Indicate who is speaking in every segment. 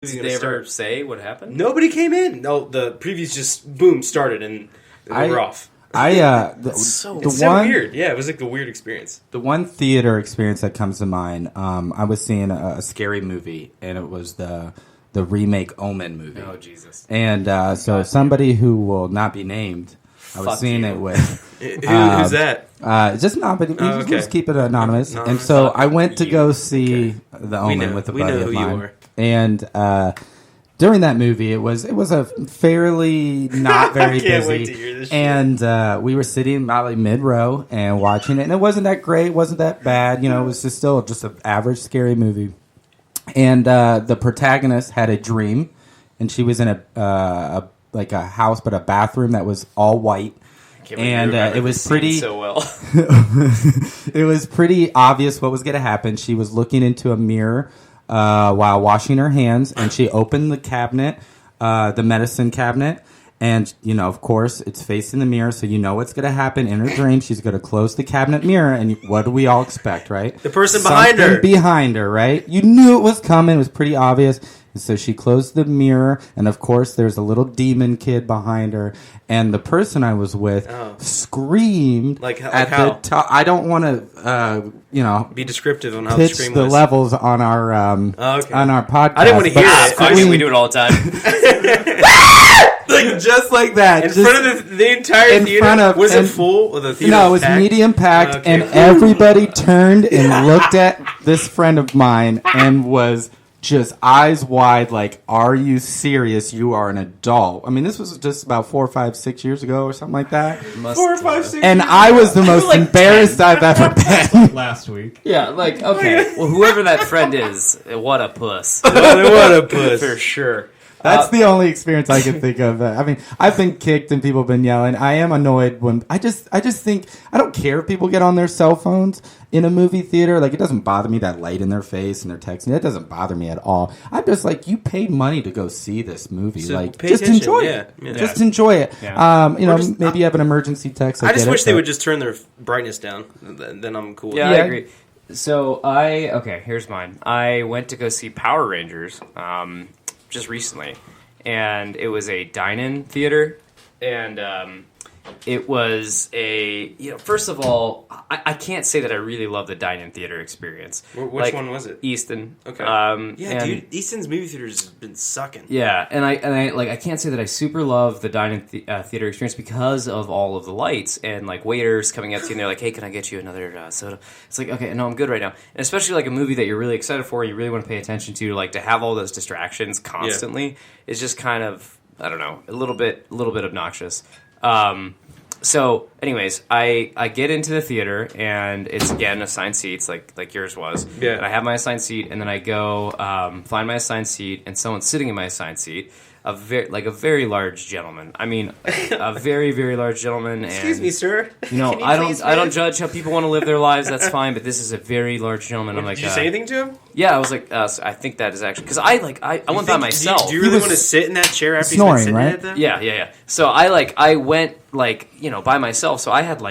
Speaker 1: Did they ever say what happened?
Speaker 2: Nobody came in. No, the previews just boom started and we're off.
Speaker 1: It's so
Speaker 2: weird. Yeah, it was like a weird experience.
Speaker 3: The one theater experience that comes to mind, I was seeing a scary movie, and it was the remake Omen movie.
Speaker 1: Oh, Jesus.
Speaker 3: And so somebody who will not be named, I was seeing it with.
Speaker 2: Who's that?
Speaker 3: Just not, but just keep it anonymous. And so I went to go see the Omen with a buddy of mine. And during that movie, it was a fairly not very busy.
Speaker 2: Wait to hear this
Speaker 3: and we were sitting probably mid row and watching it, and it wasn't that great, wasn't that bad. You know, it was just still just an average scary movie. And the protagonist had a dream, and she was in a house, but a bathroom that was all white. And it was pretty.
Speaker 1: So well.
Speaker 3: It was pretty obvious what was going to happen. She was looking into a mirror while washing her hands, and she opened the cabinet, the medicine cabinet, and of course, it's facing the mirror, so you know what's going to happen in her dream. She's going to close the cabinet mirror, and what do we all expect, right?
Speaker 2: The person behind her.
Speaker 3: Behind her, right? You knew it was coming. It was pretty obvious. And so she closed the mirror, and of course, there's a little demon kid behind her. And the person I was with screamed at the top. I don't want to,
Speaker 2: be descriptive on how the scream was.
Speaker 3: The levels on our on our podcast.
Speaker 2: I didn't want to hear it.
Speaker 1: We do it all the time.
Speaker 3: Just like that.
Speaker 2: In front of the entire theater? Was it full? Or the theater
Speaker 3: no, it was medium packed, and everybody turned and looked at this friend of mine and was just eyes wide like, are you serious? You are an adult. I mean, this was just about 4, 5, 6 years ago or something like that.
Speaker 2: 4 or 5, 6
Speaker 3: and I was the most embarrassed I've ever been.
Speaker 4: Last week.
Speaker 1: Yeah, okay. Well, whoever that friend is, what a puss.
Speaker 2: What a puss.
Speaker 1: For sure.
Speaker 3: That's the only experience I can think of. I mean, I've been kicked and people have been yelling. I am annoyed when I just think I don't care if people get on their cell phones in a movie theater. Like, it doesn't bother me that light in their face and they're texting. It doesn't bother me at all. I'm just like, you paid money to go see this movie.
Speaker 2: So
Speaker 3: like,
Speaker 2: just
Speaker 3: attention. Enjoy it.
Speaker 2: Yeah.
Speaker 3: Just enjoy it. Yeah. Maybe you have an emergency text.
Speaker 2: I just wish they would just turn their brightness down. Then I'm cool.
Speaker 1: Yeah, I agree. So here's mine. I went to go see Power Rangers just recently, and it was a dine-in theater, and it was first of all, I can't say that I really love the dine-in theater experience.
Speaker 2: Which one was it?
Speaker 1: Easton.
Speaker 2: Okay. Dude, Easton's movie theaters has been sucking.
Speaker 1: Yeah, and I can't say that I super love the dine-in theater experience because of all of the lights and like waiters coming up to you and they're like, hey, can I get you another soda? It's like, okay, no, I'm good right now. And especially like a movie that you're really excited for, you really want to pay attention to, like to have all those distractions constantly is just kind of, I don't know, a little bit obnoxious. So, anyways, I get into the theater, and it's, again, assigned seats, like yours was.
Speaker 2: Yeah.
Speaker 1: And I have my assigned seat, and then I go find my assigned seat, and someone's sitting in my assigned seat, a very large gentleman. I mean, a very, very large gentleman.
Speaker 2: Excuse me, sir.
Speaker 1: I don't judge how people want to live their lives. That's fine, but this is a very large gentleman. I'm like,
Speaker 2: did you say anything to him?
Speaker 1: Yeah, I was like, so I think that is actually because I went by myself.
Speaker 2: Do you really want to sit in that chair after
Speaker 3: snoring,
Speaker 2: he's been sitting
Speaker 3: right?
Speaker 2: at them?
Speaker 1: Yeah. So I went by myself. So I had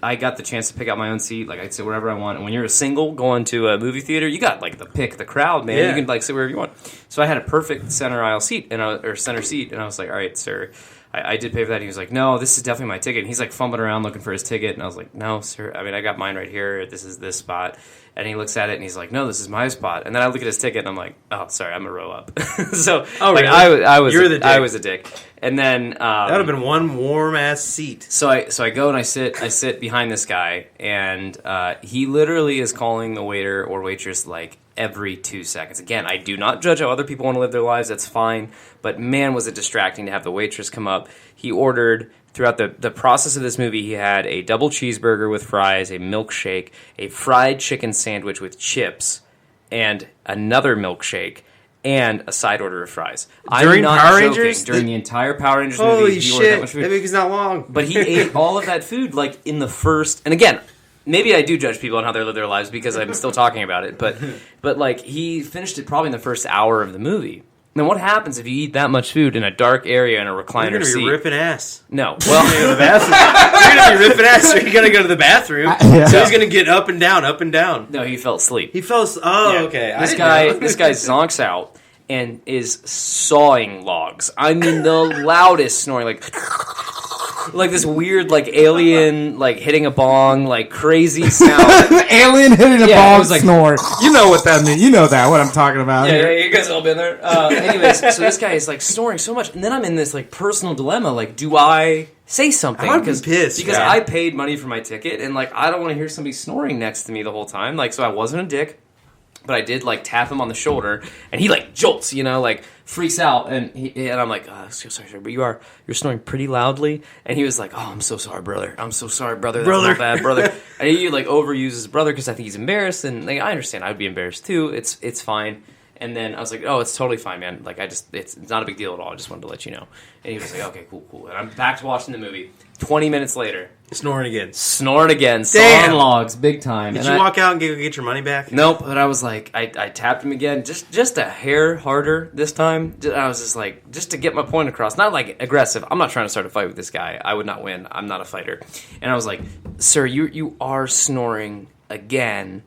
Speaker 1: I got the chance to pick out my own seat. Like, I'd sit wherever I want. And when you're a single going to a movie theater, you got the pick the crowd, man. Yeah. You can sit wherever you want. So I had a perfect center aisle seat or center seat, and I was like, all right, sir. I did pay for that. And he was like, no, this is definitely my ticket. And he's fumbling around looking for his ticket. And I was like, no, sir. I mean, I got mine right here. This is this spot. And he looks at it and he's like, no, this is my spot. And then I look at his ticket and I'm like, oh, sorry, I'm a row up. So
Speaker 2: really?
Speaker 1: I was a dick. And then
Speaker 2: that would have been one warm ass seat.
Speaker 1: So I go and I sit behind this guy, and he literally is calling the waiter or waitress every 2 seconds. Again, I do not judge how other people want to live their lives. That's fine. But man, was it distracting to have the waitress come up. He ordered, throughout the process of this movie, he had a double cheeseburger with fries, a milkshake, a fried chicken sandwich with chips, and another milkshake, and a side order of fries.
Speaker 2: During Power Rangers?
Speaker 1: During the entire Power Rangers
Speaker 2: movie,
Speaker 1: movie,
Speaker 2: he ordered that much food. That movie's not long.
Speaker 1: But he ate all of that food in the first... And again, maybe I do judge people on how they live their lives because I'm still talking about it. But he finished it probably in the first hour of the movie. Now, what happens if you eat that much food in a dark area in a recliner seat?
Speaker 2: You're going to be ripping ass.
Speaker 1: No. Well,
Speaker 2: you're going to go to the bathroom. You're going to be ripping ass, so you're going to go to the bathroom. So he's going to get up and down, up and down.
Speaker 1: No, he fell asleep.
Speaker 2: He fell asleep. Oh, yeah. Okay.
Speaker 1: This guy zonks out. and is sawing logs. I mean, the loudest snoring, like this weird, like, alien, like, hitting a bong, like, crazy sound.
Speaker 3: Alien hitting a bong
Speaker 1: it was like,
Speaker 3: snore. You know what that means. You know what I'm talking about.
Speaker 1: Yeah, you guys all been there. Anyways, so this guy is, like, snoring so much, and then I'm in this, like, personal dilemma. Like, do I say something?
Speaker 2: I'd be pissed.
Speaker 1: Because I paid money for my ticket, and, like, I don't want to hear somebody snoring next to me the whole time. Like, so I wasn't a dick. But I did, like, tap him on the shoulder, and he, like, jolts, you know, like, freaks out, and I'm like, sorry, but you're snoring pretty loudly, and he was like, oh, I'm so sorry, brother. I'm so sorry, brother. That's not bad, brother. And he, like, overuses brother because I think he's embarrassed, and, like, I understand. I'd be embarrassed, too. It's fine. And then I was like, oh, it's totally fine, man. Like, it's not a big deal at all. I just wanted to let you know. And he was like, okay, cool. And I'm back to watching the movie. 20 minutes later.
Speaker 2: Snoring again.
Speaker 1: Damn. Sawing logs, big time.
Speaker 2: Did you walk out and get your money back?
Speaker 1: Nope, but I was like, I tapped him again, just a hair harder this time. I was just like, just to get my point across. Not like aggressive. I'm not trying to start a fight with this guy. I would not win. I'm not a fighter. And I was like, sir, you are snoring again.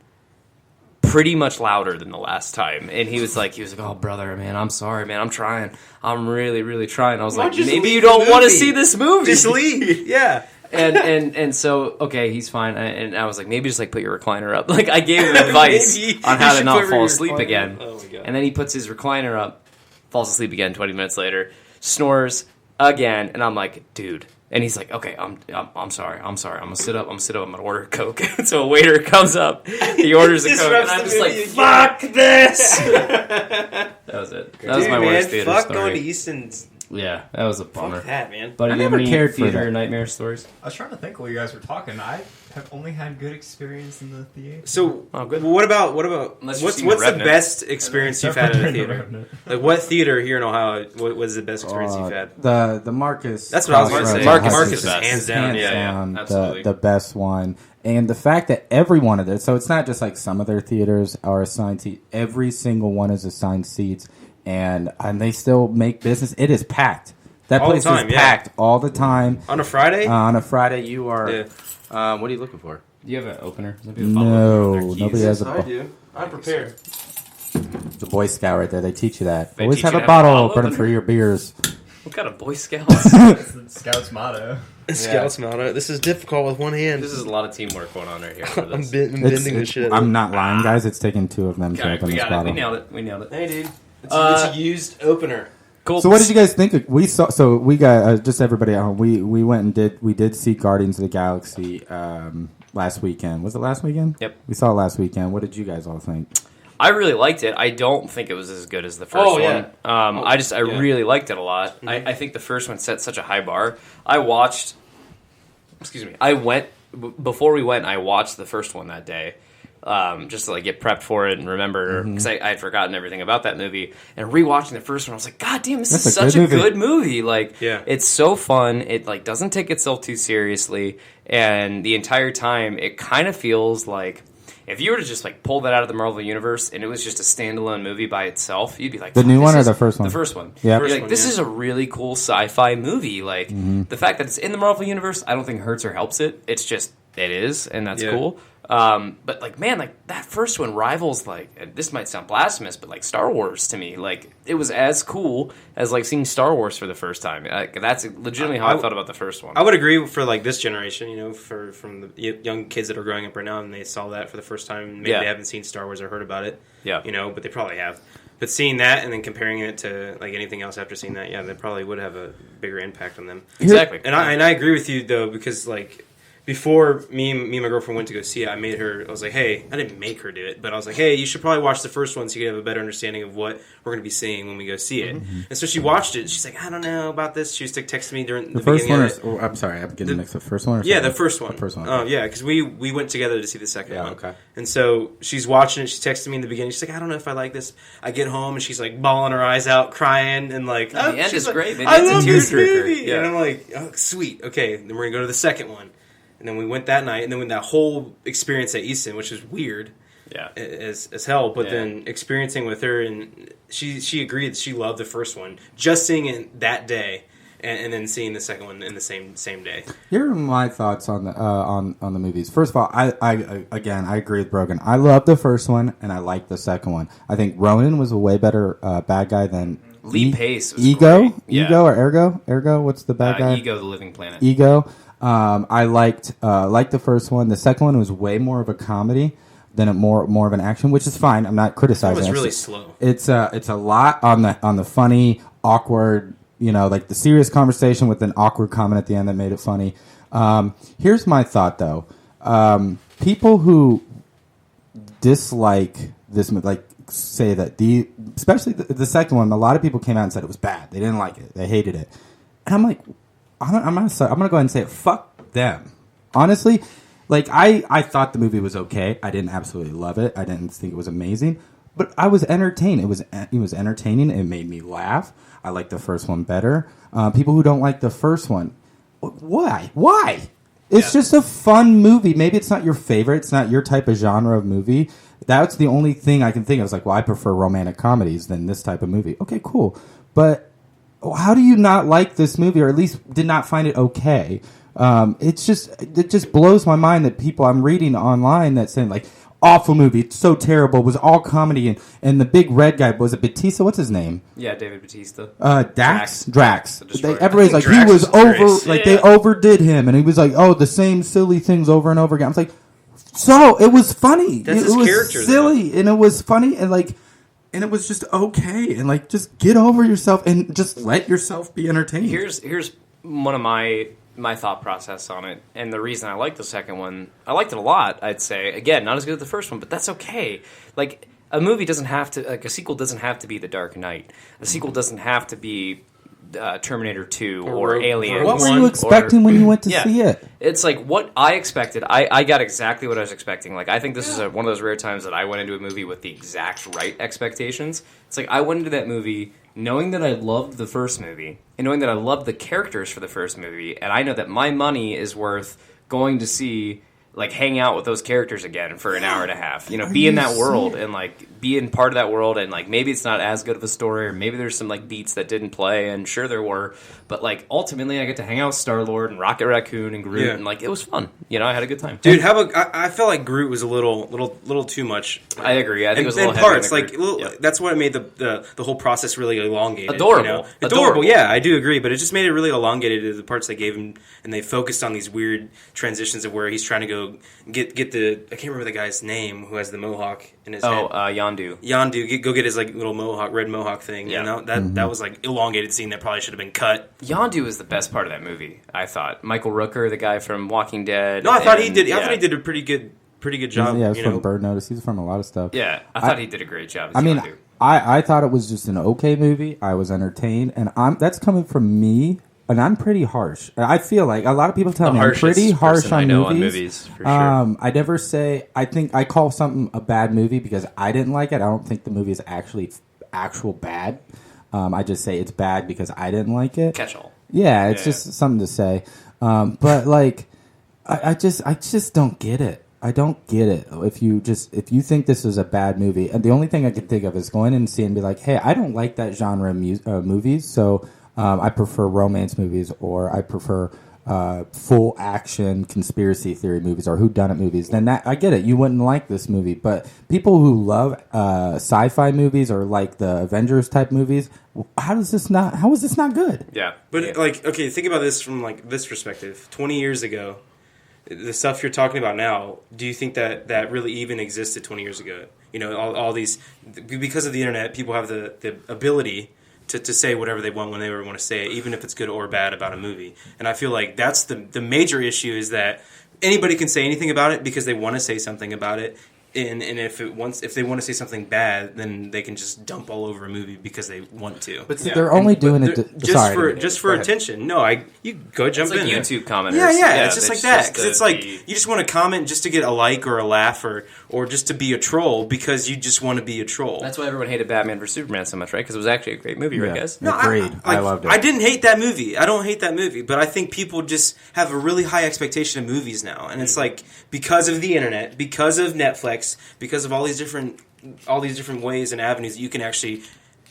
Speaker 1: Pretty much louder than the last time. And he was like, oh, brother, man, I'm sorry, man. I'm trying. I'm really, really trying. I was like, maybe you don't want to see this movie.
Speaker 2: Just leave. Yeah.
Speaker 1: And so, okay, he's fine. And I was like, maybe just, like, put your recliner up. Like, I gave him advice on how to not fall asleep again.
Speaker 2: Oh, my God.
Speaker 1: And then he puts his recliner up, falls asleep again 20 minutes later, snores again. And I'm like, dude. And he's like, okay, I'm sorry. I'm gonna sit up. I'm gonna order a Coke. So a waiter comes up, he orders a Coke, and I'm just like, fuck this. That was it. That was my worst theater
Speaker 2: fuck
Speaker 1: story.
Speaker 2: Going to Easton's.
Speaker 1: Yeah, that was a bummer.
Speaker 2: Fuck that, man.
Speaker 1: But
Speaker 3: I
Speaker 1: you have
Speaker 3: never
Speaker 1: any
Speaker 3: cared for
Speaker 1: theater
Speaker 3: that.
Speaker 1: nightmare stories?
Speaker 4: I was trying to think while you guys were talking. I have only had good experience in the theater.
Speaker 2: So,
Speaker 1: good.
Speaker 2: what about
Speaker 1: Unless you've
Speaker 2: what's
Speaker 1: seen The
Speaker 2: the
Speaker 1: Revenant.
Speaker 2: best experience you've had in a theater? Like, what theater here in Ohio was the best experience you've had?
Speaker 3: The Marcus.
Speaker 2: That's what I was going to say.
Speaker 1: Marcus
Speaker 2: Marcus
Speaker 1: is
Speaker 2: is
Speaker 1: the best.
Speaker 2: hands down.
Speaker 1: Yeah, absolutely.
Speaker 3: the best one. And the fact that every one of them, so it's not just like some of their theaters are assigned seats. Every single one is assigned seats, and they still make business. It is packed. That
Speaker 2: All the
Speaker 3: place
Speaker 2: time,
Speaker 3: is
Speaker 2: yeah.
Speaker 3: packed all the time.
Speaker 2: On a Friday?
Speaker 3: On a Friday, you are.
Speaker 2: Yeah.
Speaker 3: What are you looking for?
Speaker 1: Do you have an opener?
Speaker 3: No, nobody has a.
Speaker 2: I do. I'm prepared.
Speaker 3: The Boy Scout right there. They teach you that.
Speaker 1: They
Speaker 3: Always
Speaker 1: teach
Speaker 3: have
Speaker 1: you
Speaker 3: a
Speaker 1: to have a
Speaker 3: bottle
Speaker 1: bottle
Speaker 3: opener
Speaker 1: opener?
Speaker 3: for your beers.
Speaker 1: What kind of Boy Scouts?
Speaker 4: That's the Scout's motto.
Speaker 2: Scouts motto. This is difficult with one hand.
Speaker 1: This is a lot of teamwork going on right here. For
Speaker 2: I'm
Speaker 1: this.
Speaker 2: bending the shit.
Speaker 3: I'm not lying, guys. It's taken two of them to
Speaker 1: Okay,
Speaker 3: open
Speaker 1: we
Speaker 3: this
Speaker 1: got it.
Speaker 3: bottle.
Speaker 1: We nailed it.
Speaker 2: Hey, dude. It's
Speaker 1: Uh,
Speaker 2: a used opener.
Speaker 1: Cool.
Speaker 3: So what did you guys think? We saw. So we got just everybody at home. We went and did see Guardians of the Galaxy last weekend. Was it last weekend?
Speaker 1: Yep.
Speaker 3: We saw it last weekend. What did you guys all think?
Speaker 1: I really liked it. I don't think it was as good as the first
Speaker 2: Oh, yeah.
Speaker 1: one. I really liked it a lot.
Speaker 2: Mm-hmm.
Speaker 1: I think the first one set such a high bar. I went before we went. I watched the first one that day, just to like get prepped for it and remember because I had forgotten everything about that movie. And rewatching the first one, I was like, God damn, this
Speaker 3: That's
Speaker 1: is
Speaker 3: a
Speaker 1: such
Speaker 3: good
Speaker 1: a
Speaker 3: movie.
Speaker 1: good movie. Like,
Speaker 2: Yeah.
Speaker 1: it's so fun. It like doesn't take itself too seriously, and the entire time it kind of feels like. If you were to just like pull that out of the Marvel universe and it was just a standalone movie by itself, you'd be like,
Speaker 3: The
Speaker 1: "Fuck,
Speaker 3: new
Speaker 1: this
Speaker 3: one or
Speaker 1: is-
Speaker 3: the first one?
Speaker 1: The first one.
Speaker 3: Yeah.
Speaker 1: You'd be
Speaker 2: First
Speaker 1: like,
Speaker 2: one,
Speaker 1: this
Speaker 2: yeah.
Speaker 1: is a really cool sci-fi movie. Like the fact that it's in the Marvel universe, I don't think hurts or helps it. It's just it is, and that's
Speaker 2: Yeah.
Speaker 1: cool. But like, man, like that first one rivals like and this might sound blasphemous, but like Star Wars to me, like it was as cool as like seeing Star Wars for the first time. Like, that's legitimately how I thought about the first one.
Speaker 2: I would agree for like this generation, you know, from the young kids that are growing up right now and they saw that for the first time. Maybe
Speaker 1: Yeah.
Speaker 2: they haven't seen Star Wars or heard about it.
Speaker 1: Yeah.
Speaker 2: You know, but they probably have. But seeing that and then comparing it to like anything else after seeing that, yeah, that probably would have a bigger impact on them.
Speaker 1: Exactly.
Speaker 2: And I agree with you though because like before me and my girlfriend went to go see it, I was like, hey, I didn't make her do it, but I was like, hey, you should probably watch the first one so you can have a better understanding of what we're going to be seeing when we go see it. And so she watched it. She's like, I don't know about this. She was like texting me during the
Speaker 3: first
Speaker 2: beginning
Speaker 3: one,
Speaker 2: of it.
Speaker 3: I'm sorry, I'm getting mixed up. First one, or
Speaker 2: Yeah,
Speaker 3: second?
Speaker 2: the first one.
Speaker 3: The first one.
Speaker 2: Oh, yeah, because we went together to see the second
Speaker 3: Yeah,
Speaker 2: one.
Speaker 3: okay.
Speaker 2: And so she's watching it. She texted me in the beginning. She's like, I don't know if I like this. I get home and she's like bawling her eyes out, crying, and like,
Speaker 1: The end
Speaker 2: she's
Speaker 1: is
Speaker 2: like,
Speaker 1: great, man.
Speaker 2: I
Speaker 1: It's a
Speaker 2: love this
Speaker 1: tearjerker.
Speaker 2: movie.
Speaker 1: Yeah.
Speaker 2: And I'm like, oh, sweet. Okay, then we're gonna go to the second one. And then we went that night, and then with that whole experience at Easton, which was weird
Speaker 1: yeah.
Speaker 2: as hell, but
Speaker 1: Yeah.
Speaker 2: then experiencing with her, and she agreed that she loved the first one. Just seeing it that day and then seeing the second one in the same day.
Speaker 3: Here are my thoughts on the on the movies. First of all, I again I agree with Brogan. I love the first one and I like the second one. I think Ronan was a way better bad guy than
Speaker 1: Lee Pace was
Speaker 3: Ego.
Speaker 1: great. Yeah.
Speaker 3: Ego or Ergo. What's the bad guy?
Speaker 1: Ego, the Living Planet.
Speaker 3: Ego. I liked the first one. The second one was way more of a comedy than more of an action, which is fine. I'm not criticizing.
Speaker 2: It was
Speaker 3: it.
Speaker 2: really slow.
Speaker 3: It's a lot on the funny, awkward, like the serious conversation with an awkward comment at the end that made it funny. Here's my thought though. People who dislike this, like say that especially the second one, a lot of people came out and said it was bad. They didn't like it. They hated it. And I'm like, I'm gonna go ahead and say it. Fuck them. Honestly, like I thought the movie was okay. I didn't absolutely love it. I didn't think it was amazing, but I was entertained. It was entertaining. It made me laugh. I like the first one better. People who don't like the first one, why? It's just a fun movie. Maybe it's not your favorite. It's not your type of genre of movie. That's the only thing I can think of. It's like, well, I prefer romantic comedies than this type of movie. Okay, cool. But how do you not like this movie, or at least did not find it okay? It just blows my mind that people I'm reading online that saying like, awful movie, it's so terrible, it was all comedy, and the big red guy, was it Batista? What's his name?
Speaker 1: Yeah, David Batista.
Speaker 3: Drax.
Speaker 2: I
Speaker 3: Everybody's like,
Speaker 2: think
Speaker 3: he was
Speaker 2: Drax was
Speaker 3: over,
Speaker 2: hilarious.
Speaker 3: like they overdid him, and he was like, oh, the same silly things over and over again. I was like, so it was funny.
Speaker 2: That's
Speaker 3: it
Speaker 2: his
Speaker 3: was
Speaker 2: character,
Speaker 3: silly, and it was funny, and it was just okay, and like just get over yourself and just let yourself be entertained.
Speaker 1: Here's one of my thought process on it, and the reason I like the second one. I liked it a lot, I'd say. Again, not as good as the first one, but that's okay. Like, a movie doesn't have to, like, a sequel doesn't have to be The Dark Knight. A sequel doesn't have to be Terminator 2 or Alien.
Speaker 3: What were you expecting when you went to see it?
Speaker 1: It's like what I expected. I got exactly what I was expecting. Like, I think this is one of those rare times that I went into a movie with the exact right expectations. It's like I went into that movie knowing that I loved the first movie and knowing that I loved the characters for the first movie, and I know that my money is worth going to see, like, hang out with those characters again for an hour and a half. Be in that world and, like, be in part of that world, and, like, maybe it's not as good of a story, or maybe there's some, like, beats that didn't play, and sure there were, but, like, ultimately I get to hang out with Star-Lord and Rocket Raccoon and Groot, and, like, it was fun. I had a good time.
Speaker 2: Dude, how about I felt like Groot was a little too much.
Speaker 1: I agree. I think it was a little
Speaker 2: in
Speaker 1: heavy
Speaker 2: parts.
Speaker 1: on the Groot.
Speaker 2: That's what made the whole process really elongated.
Speaker 1: Adorable.
Speaker 2: Yeah, I do agree, but it just made it really elongated to the parts they gave him, and they focused on these weird transitions of where he's trying to go get the I can't remember the guy's name who has the mohawk in his head.
Speaker 1: Yondu.
Speaker 2: Go get his, like, little red mohawk thing.
Speaker 1: Yeah.
Speaker 2: That was, like, elongated scene that probably should have been cut.
Speaker 1: Yondu is the best part of that movie, I thought. Michael Rooker, the guy from Walking Dead.
Speaker 2: No, I thought he did. I thought he did a pretty good job.
Speaker 3: Yeah, he's from Bird Notice. He's from a lot of stuff.
Speaker 1: Yeah, I thought he did a great job as Yondu.
Speaker 3: I thought it was just an okay movie. I was entertained, and that's coming from me. And I'm pretty harsh. I feel like a lot of people tell me I'm pretty harsh on movies.
Speaker 1: For sure.
Speaker 3: I never say. I think I call something a bad movie because I didn't like it. I don't think the movie is actually actual bad. I just say it's bad because I didn't like it.
Speaker 1: Catch-all.
Speaker 3: Yeah, it's just something to say. But like, I just don't get it. I don't get it. If you think this is a bad movie, and the only thing I can think of is going in and see and be like, hey, I don't like that genre of movies, so. I prefer romance movies, or I prefer full action conspiracy theory movies or whodunit movies. Then I get it. You wouldn't like this movie, but people who love sci-fi movies or like the Avengers type movies, how is this not good?
Speaker 1: Yeah,
Speaker 2: but like, okay, think about this from, like, this perspective. 20 years ago, the stuff you're talking about now, do you think that really even existed 20 years ago? All these, because of the internet, people have the ability to say whatever they want whenever they want to say it, even if it's good or bad about a movie. And I feel like that's the major issue, is that anybody can say anything about it because they want to say something about it. And if they want to say something bad, then they can just dump all over a movie because they want to.
Speaker 3: But see, they're only doing it
Speaker 2: just for attention. No, you go jump in.
Speaker 1: It's like YouTube commenters.
Speaker 2: Yeah, it's just like that, because it's like you just want to comment just to get a like or a laugh or just to be a troll because you just want to be a troll.
Speaker 1: That's why everyone hated Batman vs Superman so much, right? Because it was actually a great movie, right, guys?
Speaker 3: No, agreed. I loved it.
Speaker 2: I didn't hate that movie. I don't hate that movie, but I think people just have a really high expectation of movies now, and it's like because of the internet, because of Netflix, because of all these different ways and avenues that you can actually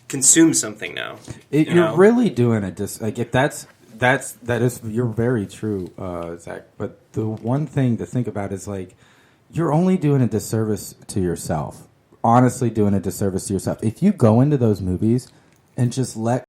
Speaker 2: consume something now.
Speaker 3: You're really doing it. Just like if that's you're very true, Zach. But the one thing to think about is like you're only doing a disservice to yourself. Honestly, doing a disservice to yourself. If you go into those movies and just let